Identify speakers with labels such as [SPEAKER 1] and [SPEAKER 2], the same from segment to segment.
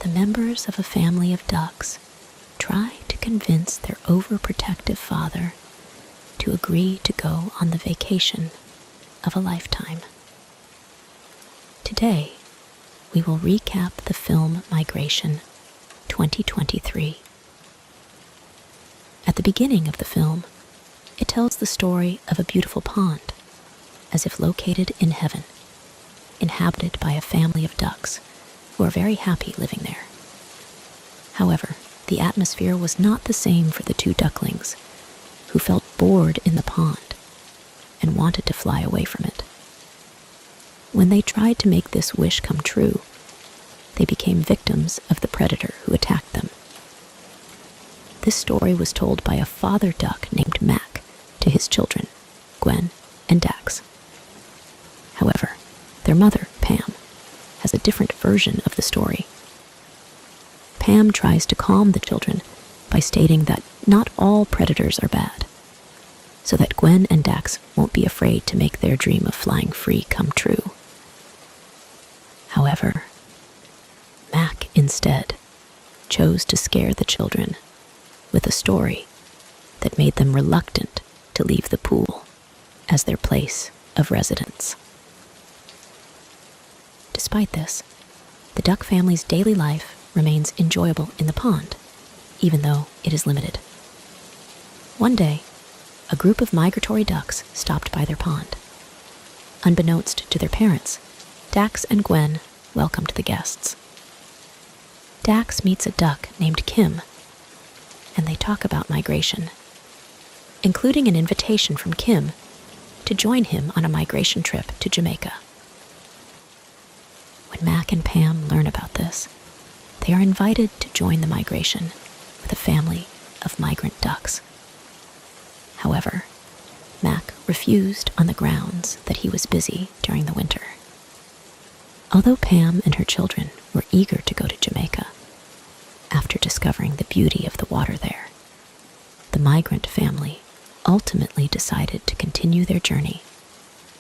[SPEAKER 1] the members of a family of ducks try to convince their overprotective father to agree to go on the vacation of a lifetime. Today, we will recap the film Migration 2023. At the beginning of the film, it tells the story of a beautiful pond, as if located in heaven, inhabited by a family of ducks who are very happy living there. However, the atmosphere was not the same for the two ducklings, who felt bored in the pond and wanted to fly away from it. When they tried to make this wish come true, they became victims of the predator who attacked them. This story was told by a father duck named Mac to his children, Gwen and Dax. However, their mother, Pam, has a different version of the story. Pam tries to calm the children by stating that not all predators are bad, so that Gwen and Dax won't be afraid to make their dream of flying free come true. However, Mac instead chose to scare the children with a story that made them reluctant to leave the pool as their place of residence. Despite this, the duck family's daily life remains enjoyable in the pond, even though it is limited. One day, a group of migratory ducks stopped by their pond. Unbeknownst to their parents, Dax and Gwen welcomed the guests. Dax meets a duck named Kim, and they talk about migration, including an invitation from Kim to join him on a migration trip to Jamaica. When Mac and Pam learn about this, they are invited to join the migration with a family of migrant ducks. However, Mac refused on the grounds that he was busy during the winter. Although Pam and her children were eager to go to Jamaica, after discovering the beauty of the water there, the migrant family ultimately decided to continue their journey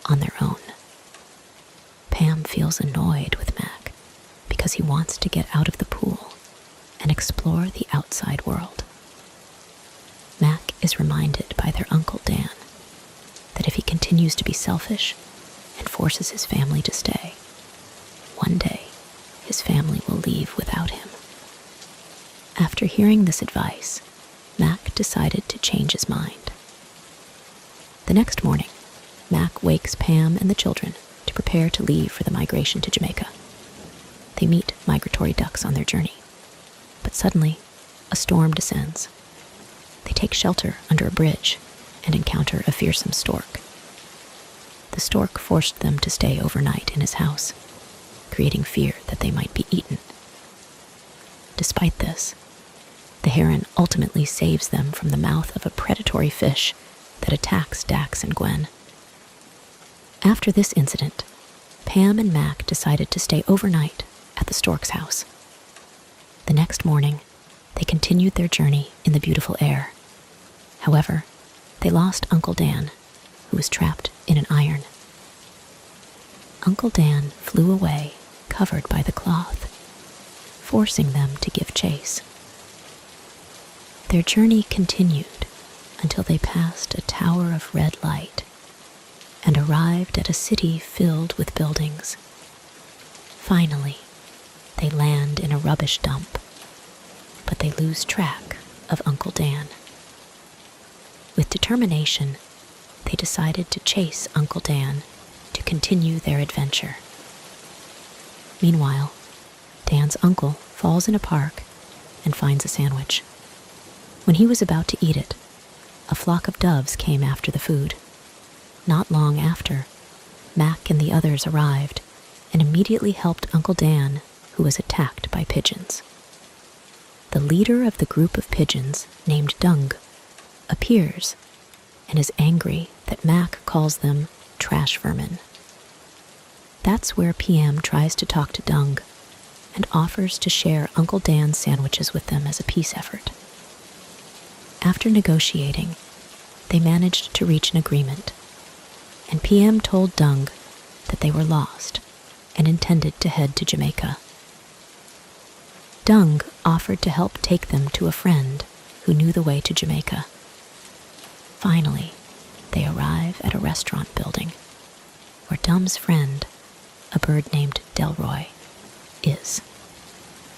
[SPEAKER 1] on their own. Pam feels annoyed with Mac because he wants to get out of the pool and explore the outside world. Mac is reminded by their Uncle Dan that if he continues to be selfish and forces his family to stay, one day his family will leave without him. After hearing this advice, Mac decided to change his mind. The next morning, Mac wakes Pam and the children to prepare to leave for the migration to Jamaica. They meet migratory ducks on their journey, but suddenly, a storm descends. They take shelter under a bridge and encounter a fearsome stork. The stork forced them to stay overnight in his house, creating fear that they might be eaten. Despite this, the heron ultimately saves them from the mouth of a predatory fish that attacks Dax and Gwen. After this incident, Pam and Mac decided to stay overnight at the stork's house. The next morning, they continued their journey in the beautiful air. However, they lost Uncle Dan, who was trapped in an iron. Uncle Dan flew away, covered by the cloth, forcing them to give chase. Their journey continued until they passed a tower of red light and arrived at a city filled with buildings. Finally, they land in a rubbish dump, but they lose track of Uncle Dan. With determination, they decided to chase Uncle Dan to continue their adventure. Meanwhile, Dan's uncle falls in a park and finds a sandwich. When he was about to eat it, a flock of doves came after the food. Not long after, Mac and the others arrived and immediately helped Uncle Dan, who was attacked by pigeons. The leader of the group of pigeons, named Dung, appears and is angry that Mac calls them trash vermin. That's where PM tries to talk to Dung and offers to share Uncle Dan's sandwiches with them as a peace effort. After negotiating, they managed to reach an agreement, and PM told Dung that they were lost and intended to head to Jamaica. Dung offered to help take them to a friend who knew the way to Jamaica. Finally, they arrive at a restaurant building where Dum's friend, a bird named Delroy, is.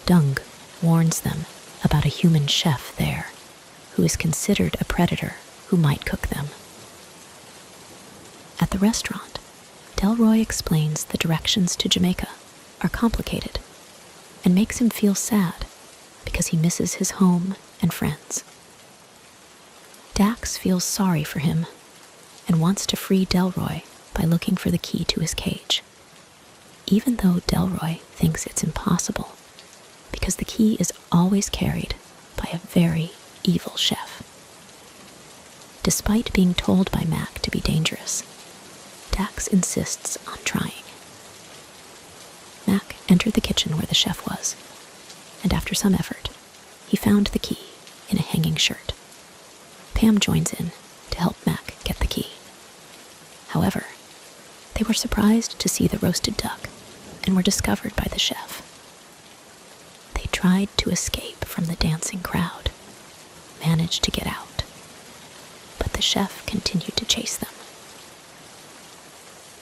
[SPEAKER 1] Dung warns them about a human chef there who is considered a predator who might cook them. At the restaurant, Delroy explains the directions to Jamaica are complicated and makes him feel sad because he misses his home and friends. Dax feels sorry for him and wants to free Delroy by looking for the key to his cage, even though Delroy thinks it's impossible because the key is always carried by a very evil chef. Despite being told by Mac to be dangerous, Dax insists on trying. Mac entered the kitchen where the chef was, and after some effort, he found the key in a hanging shirt. Pam joins in to help Mac get the key. However, they were surprised to see the roasted duck and were discovered by the chef. They tried to escape from the dancing crowd, managed to get out, but the chef continued to chase them.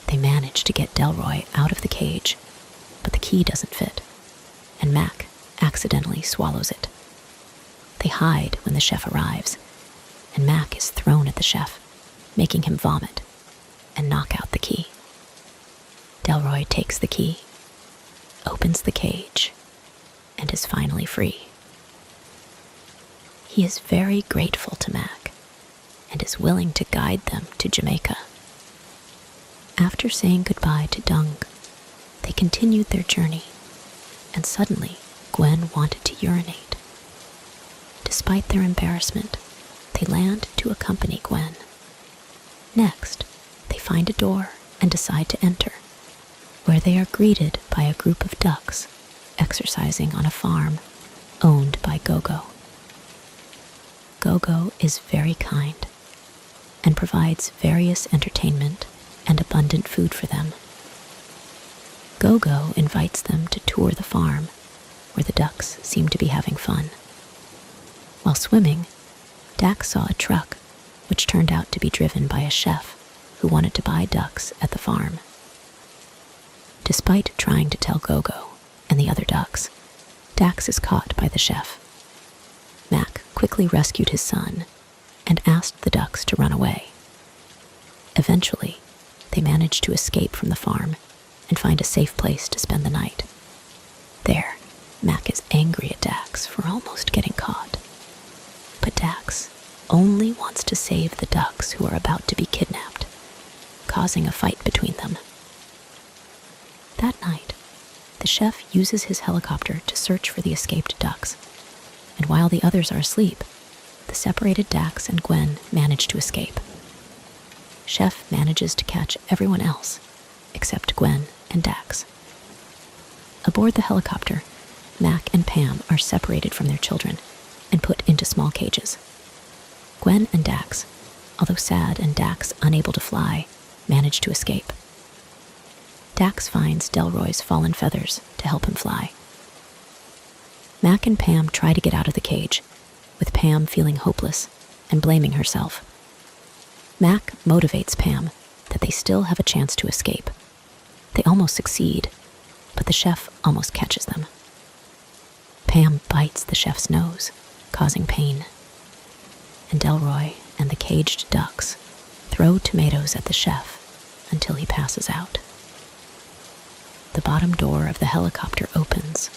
[SPEAKER 1] They manage to get Delroy out of the cage, but the key doesn't fit, and Mac accidentally swallows it. They hide when the chef arrives, and Mac is thrown at the chef, making him vomit and knock out the key. Delroy takes the key, opens the cage, and is finally free. He is very grateful to Mac and is willing to guide them to Jamaica. After saying goodbye to Dung, they continued their journey, and suddenly Gwen wanted to urinate. Despite their embarrassment, they land to accompany Gwen. Next, they find a door and decide to enter, where they are greeted by a group of ducks exercising on a farm owned by Gogo. Gogo is very kind and provides various entertainment and abundant food for them. Gogo invites them to tour the farm, where the ducks seem to be having fun. While swimming, Dax saw a truck, which turned out to be driven by a chef who wanted to buy ducks at the farm. Despite trying to tell Gogo and the other ducks, Dax is caught by the chef. Mac quickly rescued his son and asked the ducks to run away. Eventually, they manage to escape from the farm and find a safe place to spend the night. There, Mac is angry at Dax for almost getting caught. But Dax only wants to save the ducks who are about to be kidnapped, causing a fight between them. That night, the chef uses his helicopter to search for the escaped ducks, and while the others are asleep, the separated Dax and Gwen manage to escape. Chef manages to catch everyone else, except Gwen and Dax. Aboard the helicopter, Mac and Pam are separated from their children and put into small cages. Gwen and Dax, although sad and Dax unable to fly, manage to escape. Dax finds Delroy's fallen feathers to help him fly. Mac and Pam try to get out of the cage, with Pam feeling hopeless and blaming herself. Mac motivates Pam that they still have a chance to escape. They almost succeed, but the chef almost catches them. Pam bites the chef's nose, causing pain, and Delroy and the caged ducks throw tomatoes at the chef until he passes out. The bottom door of the helicopter opens.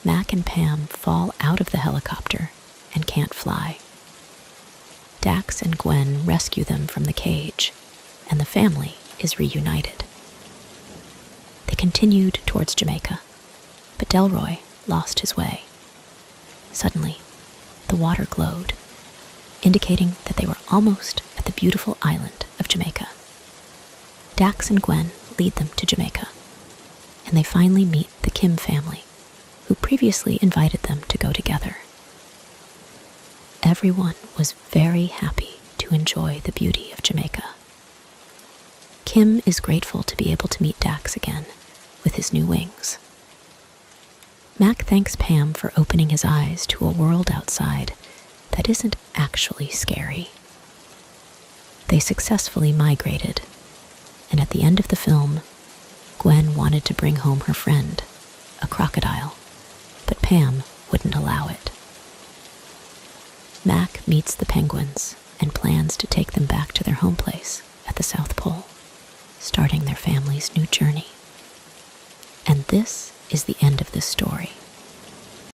[SPEAKER 1] Mac and Pam fall out of the helicopter and can't fly. Dax and Gwen rescue them from the cage, and the family is reunited. They continued towards Jamaica, but Delroy lost his way. Suddenly, the water glowed, indicating that they were almost at the beautiful island of Jamaica. Dax and Gwen lead them to Jamaica, and they finally meet the Kim family, who previously invited them to go together. Everyone was very happy to enjoy the beauty of Jamaica. Kim is grateful to be able to meet Dax again with his new wings. Mac thanks Pam for opening his eyes to a world outside that isn't actually scary. They successfully migrated, and at the end of the film, Gwen wanted to bring home her friend, a crocodile, but Pam wouldn't allow it. Mac meets the penguins and plans to take them back to their home place at the South Pole, starting their family's new journey. And this is the end of this story.